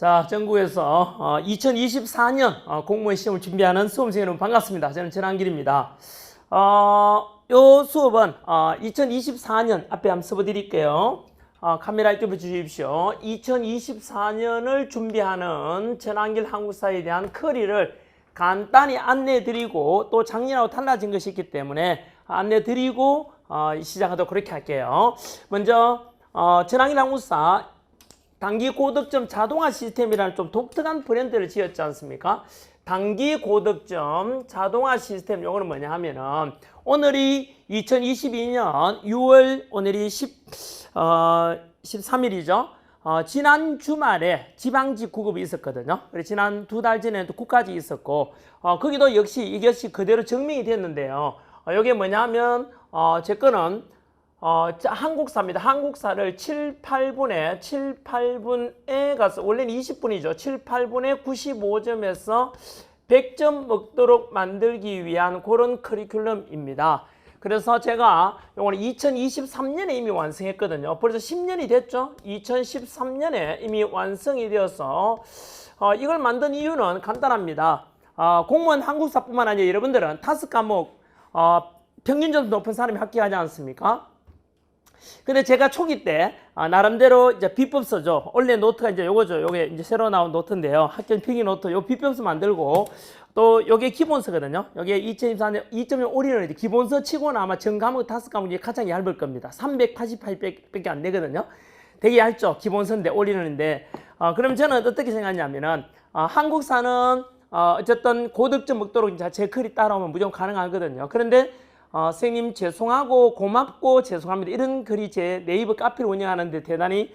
자, 전국에서 2024년 공무원 시험을 준비하는 수험생 여러분 반갑습니다. 저는 전한길입니다. 요 수업은 2024년 앞에 한번 써드릴게요. 카메라 이쪽으로 주십시오. 2024년을 준비하는 전한길 한국사에 대한 커리를 간단히 안내드리고 또 작년하고 달라진 것이 있기 때문에 안내드리고 시작하도록 그렇게 할게요. 먼저 전한길 한국사 단기 고득점 자동화 시스템이라는 좀 독특한 브랜드를 지었지 않습니까? 단기 고득점 자동화 시스템, 요거는 뭐냐 하면은 오늘이 2022년 6월 오늘이 13일이죠. 지난 주말에 지방직 구급이 있었거든요. 그래서 지난 2달 전에도 국가직 있었고 거기도 역시 이것이 그대로 증명이 됐는데요. 이게 뭐냐 하면 제 거는 한국사입니다. 한국사를 7, 8분에 가서 원래는 20분이죠. 7, 8분에 95점에서 100점 먹도록 만들기 위한 그런 커리큘럼입니다. 그래서 제가 요거는 2023년에 이미 완성했거든요. 벌써 10년이 됐죠. 2013년에 이미 완성이 되어서 이걸 만든 이유는 간단합니다. 공무원 한국사뿐만 아니라 여러분들은 5과목 평균 점수 높은 사람이 합격하지 않습니까? 근데 제가 초기 때 나름대로 이제 비법서죠. 원래 노트가 이제 요거죠. 요게 이제 새로 나온 노트인데요. 학교 필기 노트 요 비법서 만들고 또 요게 기본서거든요. 요게 2024년 2.0 올인원인데 기본서 치고는 아마 전 과목 5과목이 가장 얇을 겁니다. 388밖에 안 되거든요. 되게 얇죠. 기본서인데 올인원인데 그럼 저는 어떻게 생각하냐면은 한국사는 어쨌든 고득점 먹도록 제 글이 따라오면 무조건 가능하거든요. 그런데 선생님 죄송하고 고맙고 죄송합니다. 이런 글이 제 네이버 카페를 운영하는데 대단히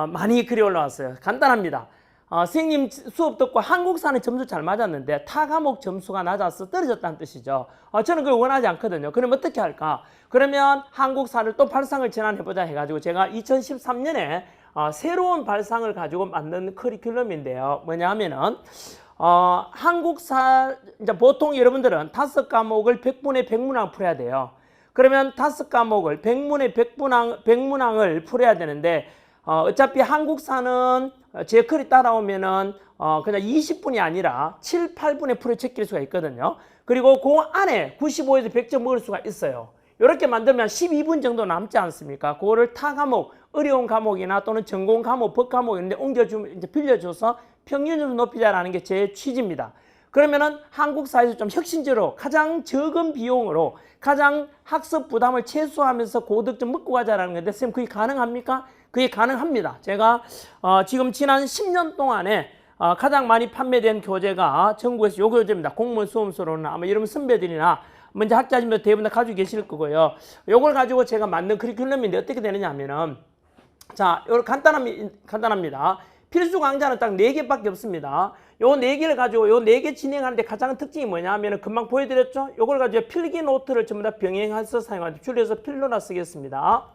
많이 글이 올라왔어요. 간단합니다. 선생님 수업 듣고 한국사는 점수 잘 맞았는데 타 과목 점수가 낮아서 떨어졌다는 뜻이죠. 저는 그걸 원하지 않거든요. 그럼 어떻게 할까? 그러면 한국사를 또 발상을 전환해보자 해가지고 제가 2013년에 새로운 발상을 가지고 만든 커리큘럼인데요. 뭐냐 하면은 한국사, 이제 보통 여러분들은 5과목을 100분의 100문항 풀어야 돼요. 그러면 5과목을 100문의 100문항을 풀어야 되는데, 어차피 한국사는 제 글이 따라오면은, 그냥 20분이 아니라 7, 8분에 풀어 제낄 수가 있거든요. 그리고 그 안에 95에서 100점 먹을 수가 있어요. 이렇게 만들면 12분 정도 남지 않습니까? 그거를 타 과목, 어려운 과목이나 또는 전공 과목, 법 과목인데 이제 빌려줘서 평균 점수 높이자라는 게 제 취지입니다. 그러면은 한국사에서 좀 혁신적으로 가장 적은 비용으로 가장 학습 부담을 최소화하면서 고득점 먹고 가자라는 건데, 선생님 그게 가능합니까? 그게 가능합니다. 제가 지금 지난 10년 동안에 가장 많이 판매된 교재가 전국에서 요 교재입니다. 공무원 수험서로는 아마 여러분 선배들이나 먼저 학자님들 대부분 다 가지고 계실 거고요. 요걸 가지고 제가 만든 커리큘럼인데 어떻게 되느냐 하면은, 자, 요거 간단합니다. 필수 강좌는 딱 4개밖에 없습니다. 요 4개를 가지고 요 4개 진행하는데 가장 특징이 뭐냐 하면은 금방 보여드렸죠? 요걸 가지고 필기 노트를 전부 다 병행해서 사용하죠. 줄여서 필로라 쓰겠습니다.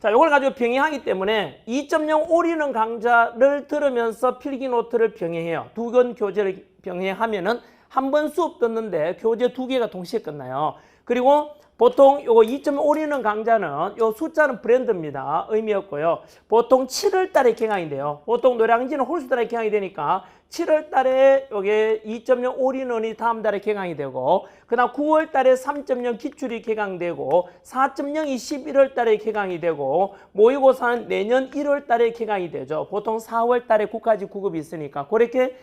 자, 요걸 가지고 병행하기 때문에 2.0 올인원 강좌를 들으면서 필기 노트를 병행해요. 2권 교재를 병행하면은 한 번 수업 듣는데 교재 2개가 동시에 끝나요. 그리고 보통 요거 2.0 올인원 강좌는 요 숫자는 브랜드입니다. 의미였고요. 보통 7월 달에 개강이 돼요. 보통 노량진은 홀수 달에 개강이 되니까 7월 달에 요게 2.0 올인원이 다음 달에 개강이 되고, 그다음 9월 달에 3.0 기출이 개강되고 4.0이 11월 달에 개강이 되고 모의고사는 내년 1월 달에 개강이 되죠. 보통 4월 달에 국가직 구급이 있으니까 그렇게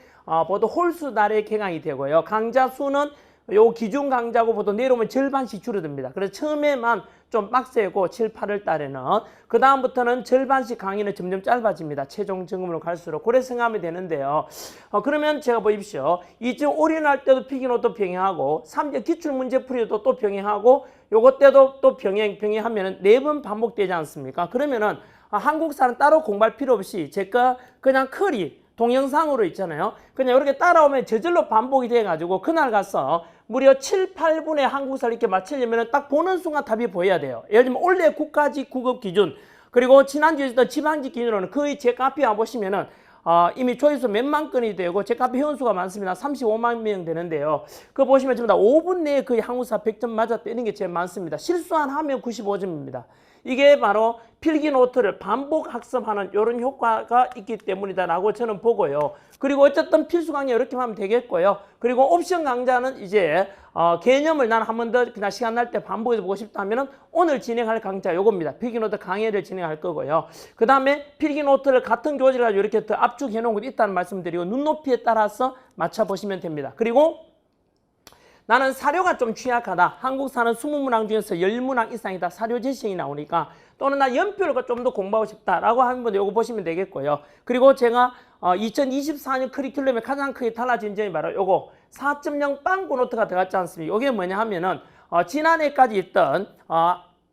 보통 홀수 달에 개강이 되고요. 강좌 수는 요 기준 강좌고 보통 내려오면 절반씩 줄어듭니다. 그래서 처음에만 좀 빡세고 7, 8월 달에는 그 다음부터는 절반씩 강의는 점점 짧아집니다. 최종 점검으로 갈수록. 그래서 생각하면 되는데요. 그러면 제가 보십시오. 2.0 올인할 때도 필기노트 병행하고 3점 기출문제풀이도 또 병행하고 요것 때도 또 병행하면 4번 반복되지 않습니까? 그러면은 한국사는 따로 공부할 필요 없이 제가 그냥 동영상으로 있잖아요. 그냥 이렇게 따라오면 저절로 반복이 돼가지고 그날 가서 무려 7, 8분의 한국사를 이렇게 맞추려면 딱 보는 순간 답이 보여야 돼요. 예를 들면 올해 국가직 구급 기준, 그리고 지난주에 있었던 지방직 기준으로는 거의 제 카페 와보시면은 이미 조회수 몇만 건이 되고 제 카페 회원수가 많습니다. 35만 명 되는데요. 그거 보시면 전부 다 5분 내에 거의 한국사 100점 맞았다 이런 게 제일 많습니다. 실수 하면 95점입니다. 이게 바로 필기노트를 반복 학습하는 이런 효과가 있기 때문이다라고 저는 보고요. 그리고 어쨌든 필수 강의 이렇게 하면 되겠고요. 그리고 옵션 강좌는 이제 개념을 난 한 번 더 그냥 시간 날 때 반복해서 보고 싶다 하면은 오늘 진행할 강좌 요겁니다. 필기노트 강의를 진행할 거고요. 그 다음에 필기노트를 같은 교재를 가지고 이렇게 더 압축해 놓은 것도 있다는 말씀드리고 눈높이에 따라서 맞춰보시면 됩니다. 그리고 나는 사료가 좀 취약하다. 한국사는 20문항 중에서 10문항 이상이다. 사료 지식이 나오니까 또는 나 연표를 좀 더 공부하고 싶다라고 하는 분들 이거 보시면 되겠고요. 그리고 제가 2024년 커리큘럼에 가장 크게 달라진 점이 바로 요거 4.0 빵꾸 노트가 들어갔지 않습니까? 이게 뭐냐 하면은 지난해까지 있던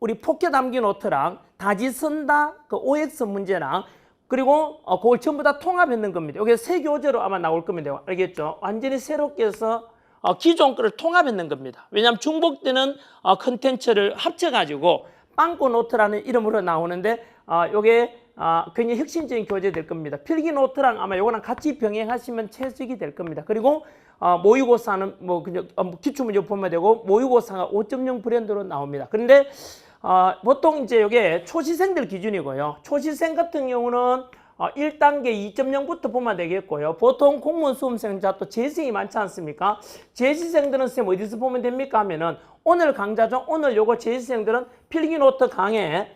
우리 포켓 암기 노트랑 다지선다 그 OX 문제랑 그리고 그걸 전부 다 통합했는 겁니다. 이게 새 교재로 아마 나올 겁니다. 알겠죠? 완전히 새롭게 해서 기존 거를 통합했는 겁니다. 왜냐하면 중복되는 컨텐츠를 합쳐가지고 빵꾸 노트라는 이름으로 나오는데 요게 굉장히 혁신적인 교재 될 겁니다. 필기 노트랑 아마 요거랑 같이 병행하시면 최적이 될 겁니다. 그리고 모의고사는 뭐 그냥 기출문제 보면 되고 모의고사가 5.0 브랜드로 나옵니다. 그런데 보통 이제 요게 초시생들 기준이고요. 초시생 같은 경우는 1단계 2.0부터 보면 되겠고요. 보통 공무원 수험생자 또 재생이 많지 않습니까? 재시생들은 선생님 어디서 보면 됩니까? 하면은 오늘 강좌죠. 오늘 요거 재시생들은 필기노트 강의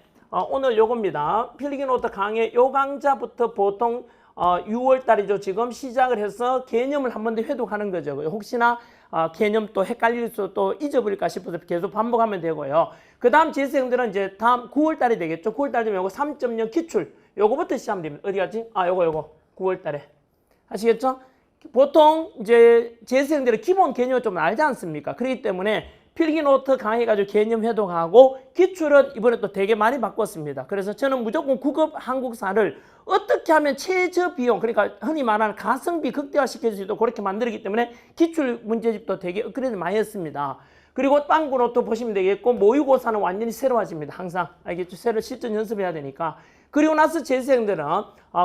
오늘 요겁니다. 필기노트 강의 요 강좌부터 보통 6월 달이죠. 지금 시작을 해서 개념을 한 번 더 회독하는 거죠. 혹시나 개념 또 헷갈릴 수 또 잊어버릴까 싶어서 계속 반복하면 되고요. 그 다음 재시생들은 이제 다음 9월 달이 되겠죠. 9월 달 되면 요거 3.0 기출 요거부터 시작하면 됩니다. 어디 갔지? 요거 9월 달에. 아시겠죠? 보통 이제 재수생들은 기본 개념을 좀 알지 않습니까? 그렇기 때문에 필기노트 강의가지고 개념 회독하고 기출은 이번에 또 되게 많이 바꿨습니다. 그래서 저는 무조건 9급 한국사를 어떻게 하면 최저 비용, 그러니까 흔히 말하는 가성비 극대화시킬 수 있도록 그렇게 만들었기 때문에 기출 문제집도 되게 업그레이드 많이 했습니다. 그리고 빵꾸 노트 보시면 되겠고 모의고사는 완전히 새로워집니다. 항상 알겠죠? 새로 실전 연습해야 되니까. 그리고 나서 재수생들은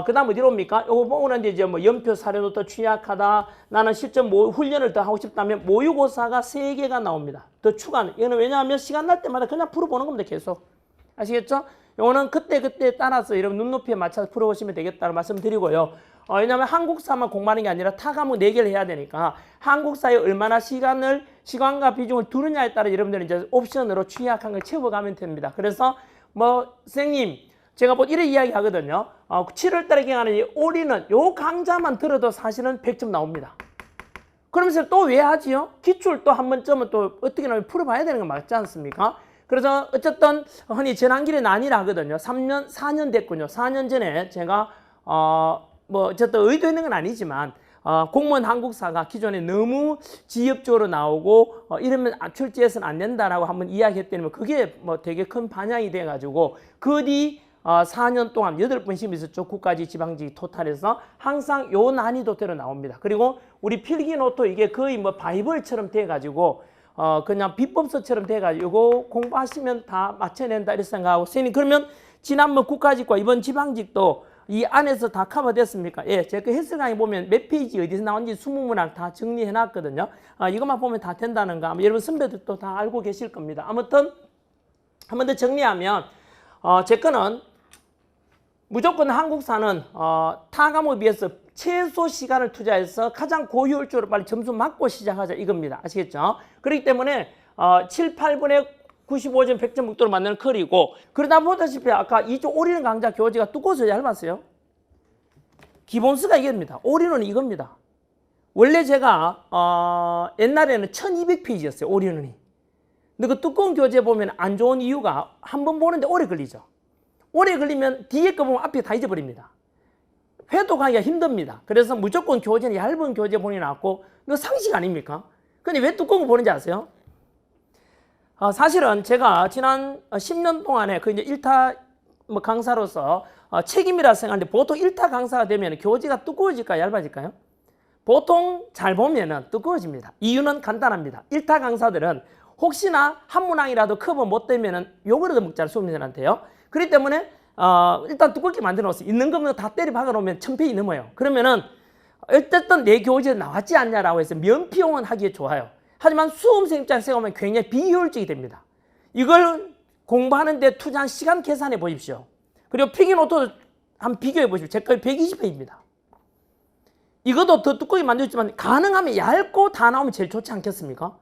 그 다음 어디로 옵니까? 요거 보고는 이제 뭐 연표 사료도 더 취약하다. 나는 실전 훈련을 더 하고 싶다면 모의고사가 3개가 나옵니다. 더 추가는. 이거는 왜냐하면 시간 날 때마다 그냥 풀어보는 겁니다. 계속. 아시겠죠? 요거는 그때그때 따라서 여러분 눈높이에 맞춰서 풀어보시면 되겠다는 말씀 드리고요. 왜냐하면 한국사만 공부하는 게 아니라 타 과목 4개를 해야 되니까 한국사에 얼마나 시간과 비중을 두느냐에 따라 여러분들은 이제 옵션으로 취약한 걸 채워가면 됩니다. 그래서 뭐 선생님 제가 뭐 이런 이야기 하거든요. 7월 달에 기행하는 이 올인원 요 강좌만 들어도 사실은 100점 나옵니다. 그러면서 또 왜 하지요? 기출 또 한 번쯤은 또 어떻게든 풀어봐야 되는 거 맞지 않습니까? 그래서 어쨌든 흔히 전환길의 난이라 하거든요. 4년 됐군요. 4년 전에 제가 뭐 어쨌든 의도했는 건 아니지만 공무원 한국사가 기존에 너무 지역적으로 나오고 이러면 출제해서는 안 된다라고 한번 이야기했더니 그게 뭐 되게 큰 반향이 돼가지고 그 뒤 4년 동안 8번 시험이 있었죠. 국가직, 지방직 토탈에서 항상 요 난이도대로 나옵니다. 그리고 우리 필기노트 이게 거의 뭐 바이블처럼 돼가지고 그냥 비법서처럼 돼가지고 이거 공부하시면 다 맞춰낸다 이렇게 생각하고 선생님 그러면 지난번 국가직과 이번 지방직도 이 안에서 다 커버됐습니까? 예, 제가 그 헬스 강의 보면 몇 페이지 어디서 나온지 20문항 다 정리해놨거든요. 이것만 보면 다 된다는 거 아마 여러분 선배들도 다 알고 계실 겁니다. 아무튼 한 번 더 정리하면 제 거는 무조건 한국사는 타 과목에 비해서 최소 시간을 투자해서 가장 고효율적으로 빨리 점수 맞고 시작하자 이겁니다. 아시겠죠? 그렇기 때문에 7, 8분에 95점, 100점 목도로 만드는 컬이고 그러다 보다시피 아까 이쪽 올인원 강좌 교재가 두꺼워서 얇았어요. 기본수가 이겁니다. 올인원은 이겁니다. 원래 제가 옛날에는 1200페이지였어요. 올인원이. 근데 그 두꺼운 교재 보면 안 좋은 이유가 한 번 보는데 오래 걸리죠. 오래 걸리면 뒤에 거 보면 앞에 다 잊어버립니다. 회독하기가 힘듭니다. 그래서 무조건 교재는 얇은 교재 본이 나왔고 이거 상식 아닙니까? 근데 왜 두꺼운 거 보는지 아세요? 사실은 제가 지난 10년 동안에 그 이제 1타 강사로서 책임이라 생각하는데 보통 1타 강사가 되면 교재가 두꺼워질까요? 얇아질까요? 보통 잘 보면은 두꺼워집니다. 이유는 간단합니다. 1타 강사들은 혹시나 한 문항이라도 커버 못 되면은 욕을 얻어먹잖아요. 수험생들한테요. 그렇기 때문에 일단 두껍게 만들어 놓았어요. 있는 거면 다 때려 박아 놓으면 1000페이지 넘어요. 그러면은 어쨌든 내 교재에 나왔지 않냐라고 해서 면피용은 하기에 좋아요. 하지만 수험생 입장에서 보면 굉장히 비효율적이 됩니다. 이걸 공부하는데 투자한 시간 계산해 보십시오. 그리고 필기노트도 한번 비교해 보십시오. 제 거 120페이지입니다. 이것도 더 두껍게 만들었지만 가능하면 얇고 다 나오면 제일 좋지 않겠습니까?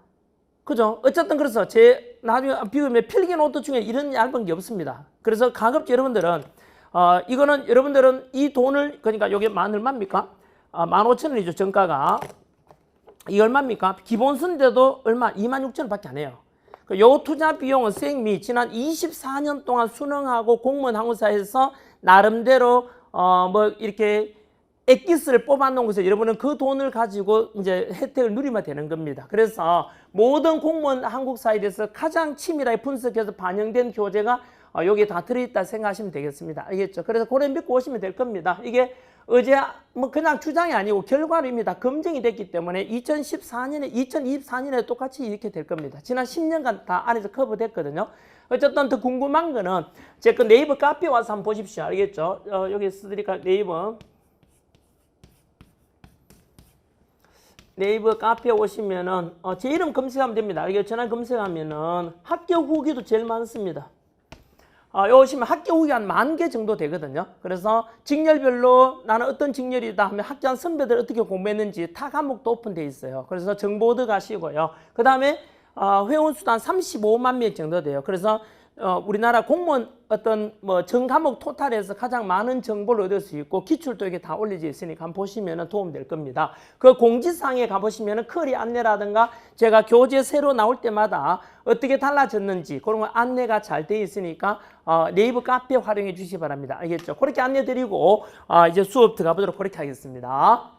그죠? 어쨌든 그래서 제 나중에 비교하면 필기노트 중에 이런 얇은 게 없습니다. 그래서 가급적 여러분들은 이거는 여러분들은 이 돈을 그러니까 이게 얼마입니까? 15,000원이죠. 정가가. 이 얼마입니까? 기본 쓴데도 얼마? 26,000원밖에 안 해요. 요 투자 비용은 선생님이 지난 24년 동안 수능하고 공무원 항공사에서 나름대로 뭐 이렇게 엑기스를 뽑아놓은 것에서 여러분은 그 돈을 가지고 이제 혜택을 누리면 되는 겁니다. 그래서 모든 공무원 항공사에 대해서 가장 치밀하게 분석해서 반영된 교재가 여기에 다 들어있다 생각하시면 되겠습니다. 알겠죠? 그래서 고래 믿고 오시면 될 겁니다. 이게 어제 뭐 그냥 주장이 아니고 결과로입니다. 검증이 됐기 때문에 2014년에 2024년에 똑같이 이렇게 될 겁니다. 지난 10년간 다 안에서 커버됐거든요. 어쨌든 더 궁금한 거는 제 그 네이버 카페 와서 한번 보십시오. 알겠죠? 여기 쓰드릴까 네이버 카페에 오시면은 제 이름 검색하면 됩니다. 알겠죠? 전화 검색하면은 합격 후기도 제일 많습니다. 여기 오시면 합격 후기 한 10,000개 정도 되거든요. 그래서 직렬별로 나는 어떤 직렬이다 하면 합격한 선배들 어떻게 공부했는지 타 과목도 오픈되어 있어요. 그래서 정보 얻어 가시고요. 그 다음에 회원 수도 한 35만 명 정도 돼요. 그래서 우리나라 공무원 어떤 뭐 전 과목 토탈에서 가장 많은 정보를 얻을 수 있고 기출도 이게 다 올려져 있으니까 한번 보시면 도움 될 겁니다. 그 공지사항에 가보시면 커리 안내라든가 제가 교재 새로 나올 때마다 어떻게 달라졌는지 그런 거 안내가 잘 되어 있으니까 네이버 카페 활용해 주시기 바랍니다. 알겠죠? 그렇게 안내 드리고 이제 수업 들어가 보도록 그렇게 하겠습니다.